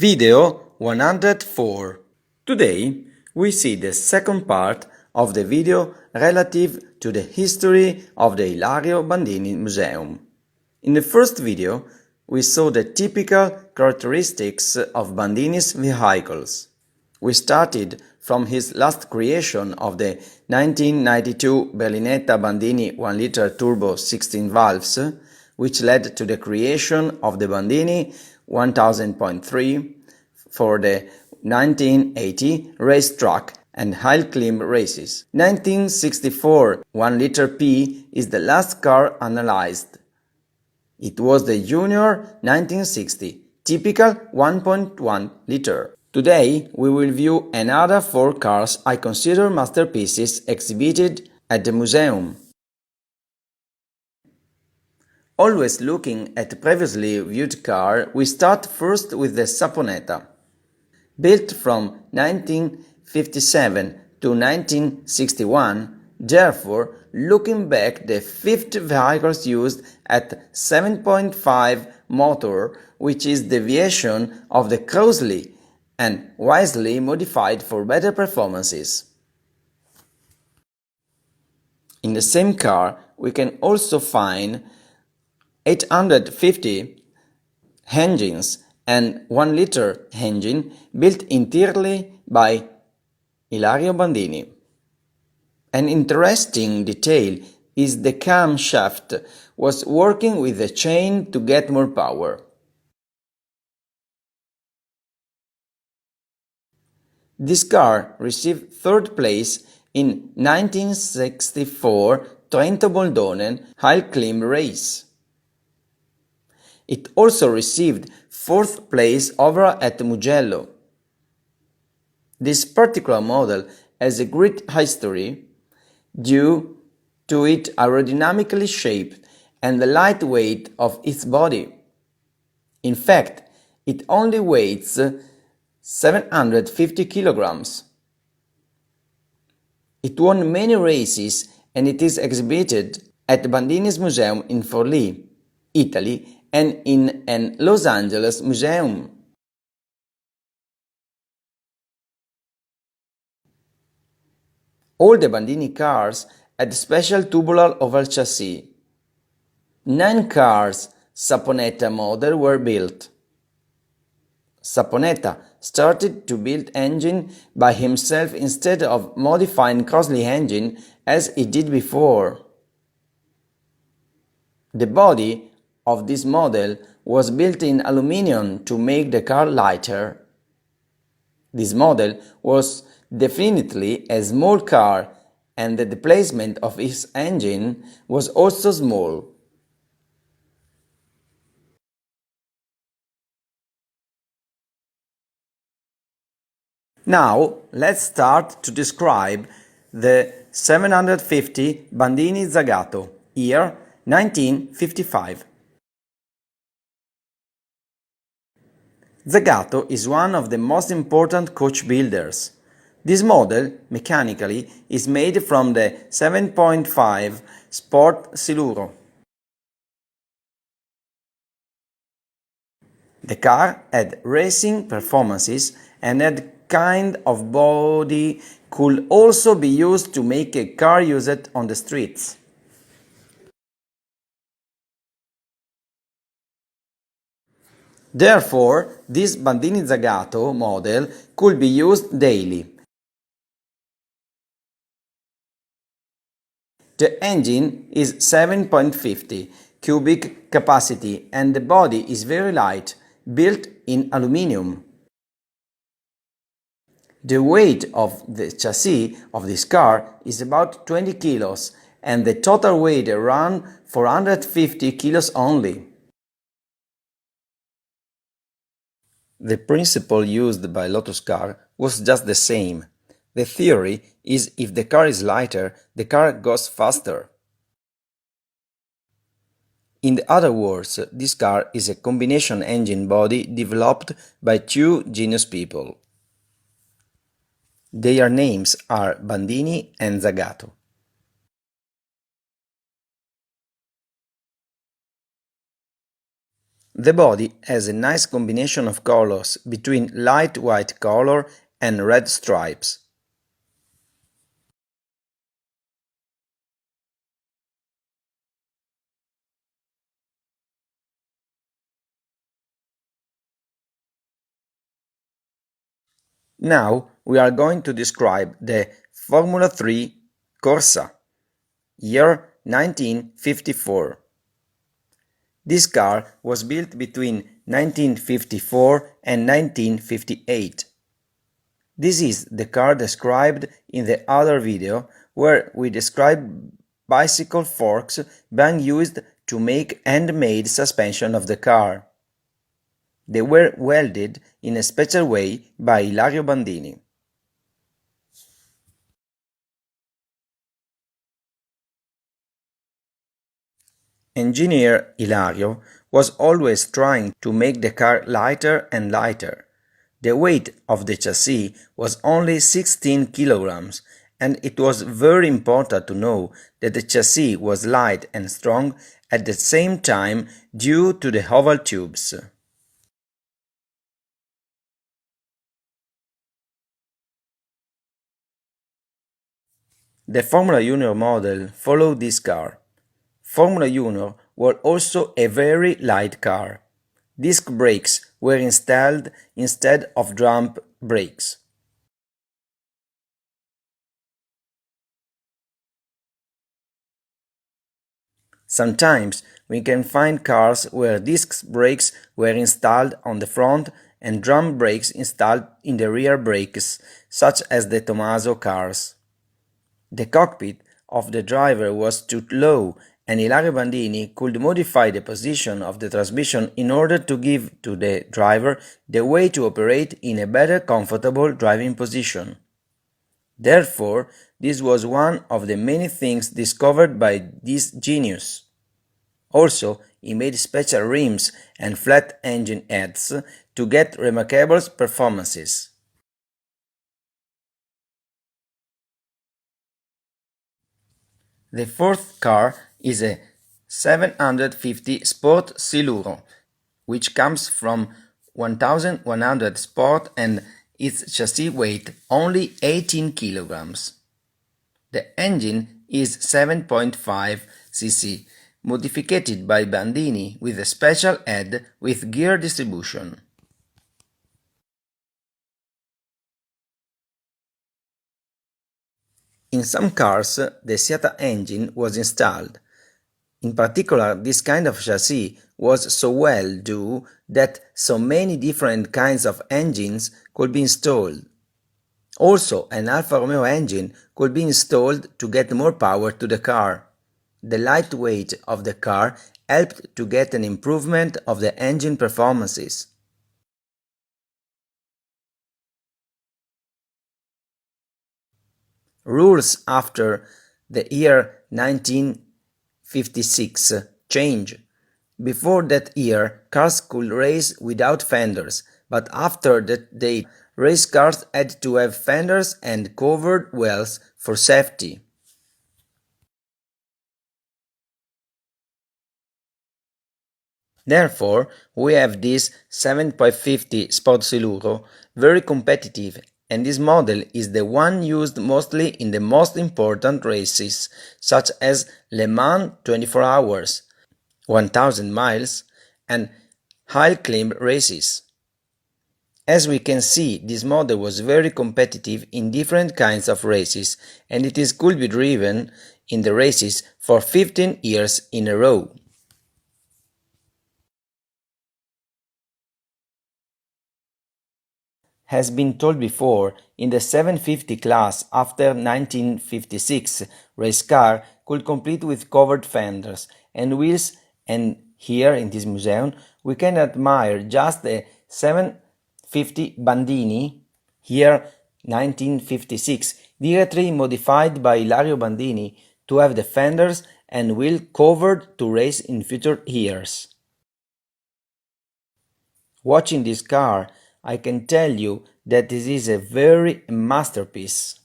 Video 104. Today we see the second part of the video relative to the history of the Ilario Bandini Museum. In the first video we saw the typical characteristics of Bandini's vehicles. We started from his last creation of the 1992 Berlinetta Bandini 1-liter turbo 16 valves, which led to the creation of the Bandini 1000.3 for the 1980 racetrack and high climb races. 1964 1-liter P is the last car analyzed. It was the Junior 1960, typical 1.1 liter. Today we will view another 4 cars I consider masterpieces exhibited at the museum. Always looking at the previously viewed car, we start first with the Saponetta. Built from 1957 to 1961, therefore, looking back, the fifth vehicle used at 7.5 motor, which is deviation of the Crousley and wisely modified for better performances. In the same car, we can also find 850 engines and 1-liter engine built entirely by Ilario Bandini. An interesting detail is the camshaft was working with a chain to get more power. This car received third place in 1964 Trento-Boldonen high climb race. It also received fourth place over at Mugello. This particular model has a great history due to its aerodynamically shaped and the light weight of its body. In fact, it only weighs 750 kilograms. It won many races and it is exhibited at Bandini's Museum in Forlì, Italy, and in an Los Angeles museum. All the Bandini cars had special tubular oval chassis. 9 cars Saponetta model were built. Saponetta started to build engine by himself instead of modifying Crousley engine as he did before. The body of this model was built in aluminium to make the car lighter. This model was definitely a small car and the displacement of its engine was also small. Now let's start to describe the 750 Bandini Zagato, year 1955. Zagato is one of the most important coach builders. This model, mechanically, is made from the 7.5 Sport Siluro. The car had racing performances and that kind of body could also be used to make a car used on the streets. Therefore, this Bandini Zagato model could be used daily. The engine is 7.50 cubic capacity and the body is very light, built in aluminium. The weight of the chassis of this car is about 20 kilos and the total weight around 450 kilos only. The principle used by Lotus car was just the same. The theory is if the car is lighter, the car goes faster. In other words, this car is a combination engine body developed by 2 genius people. Their names are Bandini and Zagato. The body has a nice combination of colors between light white color and red stripes. Now we are going to describe the Formula 3 Corsa, year 1954. This car was built between 1954 and 1958. This is the car described in the other video where we describe bicycle forks being used to make handmade suspension of the car. They were welded in a special way by Ilario Bandini. Engineer Ilario was always trying to make the car lighter and lighter. The weight of the chassis was only 16 kilograms, and it was very important to know that the chassis was light and strong at the same time due to the oval tubes. The Formula Junior model followed this car. Formula Junior were also a very light car. Disc brakes were installed instead of drum brakes. Sometimes we can find cars where disc brakes were installed on the front and drum brakes installed in the rear brakes, such as the Tommaso cars. The cockpit of the driver was too low, and Ilario Bandini could modify the position of the transmission in order to give to the driver the way to operate in a better comfortable driving position. Therefore, this was one of the many things discovered by this genius. Also, he made special rims and flat engine heads to get remarkable performances. The fourth car is a 750 Sport Siluro, which comes from 1100 Sport and its chassis weight only 18 kilograms. The engine is 7.5 cc, modified by Bandini with a special head with gear distribution. In some cars, the Seata engine was installed. In particular, this kind of chassis was so well done that so many different kinds of engines could be installed. Also, an Alfa Romeo engine could be installed to get more power to the car. The light weight of the car helped to get an improvement of the engine performances. Rules after the year 1956 change. Before that year, cars could race without fenders, but after that date, race cars had to have fenders and covered wheels for safety. Therefore, we have this 7.50 Sport Siluro, very competitive, and this model is the one used mostly in the most important races, such as Le Mans 24 hours, 1000 miles, and high climb races. As we can see, this model was very competitive in different kinds of races, and could be driven in the races for 15 years in a row. Has been told before, in the 750 class after 1956, race car could complete with covered fenders and wheels, and here in this museum we can admire just the 750 Bandini, here 1956, directly modified by Ilario Bandini to have the fenders and wheel covered to race in future years. Watching this car, I can tell you that this is a very masterpiece.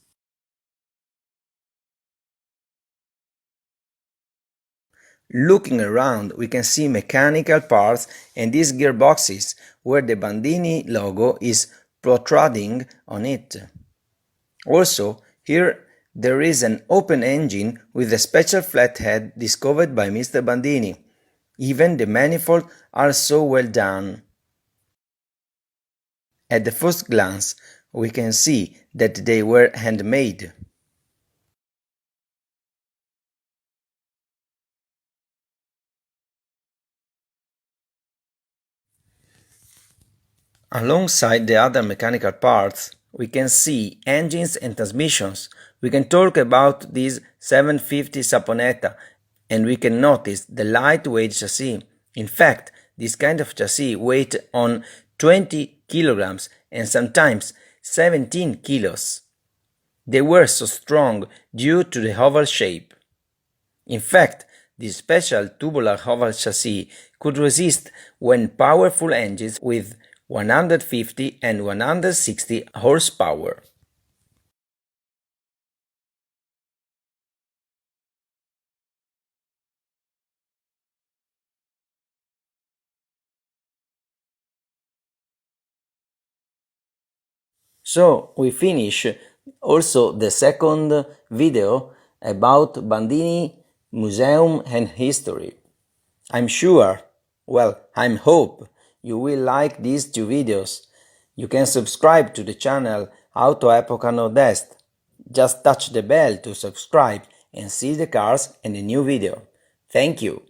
Looking around, we can see mechanical parts and these gearboxes where the Bandini logo is protruding on it. Also, here there is an open engine with a special flathead discovered by Mr. Bandini. Even the manifolds are so well done. At the first glance, we can see that they were handmade. Alongside the other mechanical parts, we can see engines and transmissions. We can talk about this 750 Saponetta and we can notice the lightweight chassis. In fact, this kind of chassis weighs on 20 kilograms and sometimes 17 kilos. They were so strong due to the oval shape. In fact, this special tubular oval chassis could resist when powerful engines with 150 and 160 horsepower. So we finish also the second video about Bandini Museum and History. I'm sure, I'm hope you will like these two videos. You can subscribe to the channel Auto Epoca Nord-Est. Just touch the bell to subscribe and see the cars and the new video. Thank you.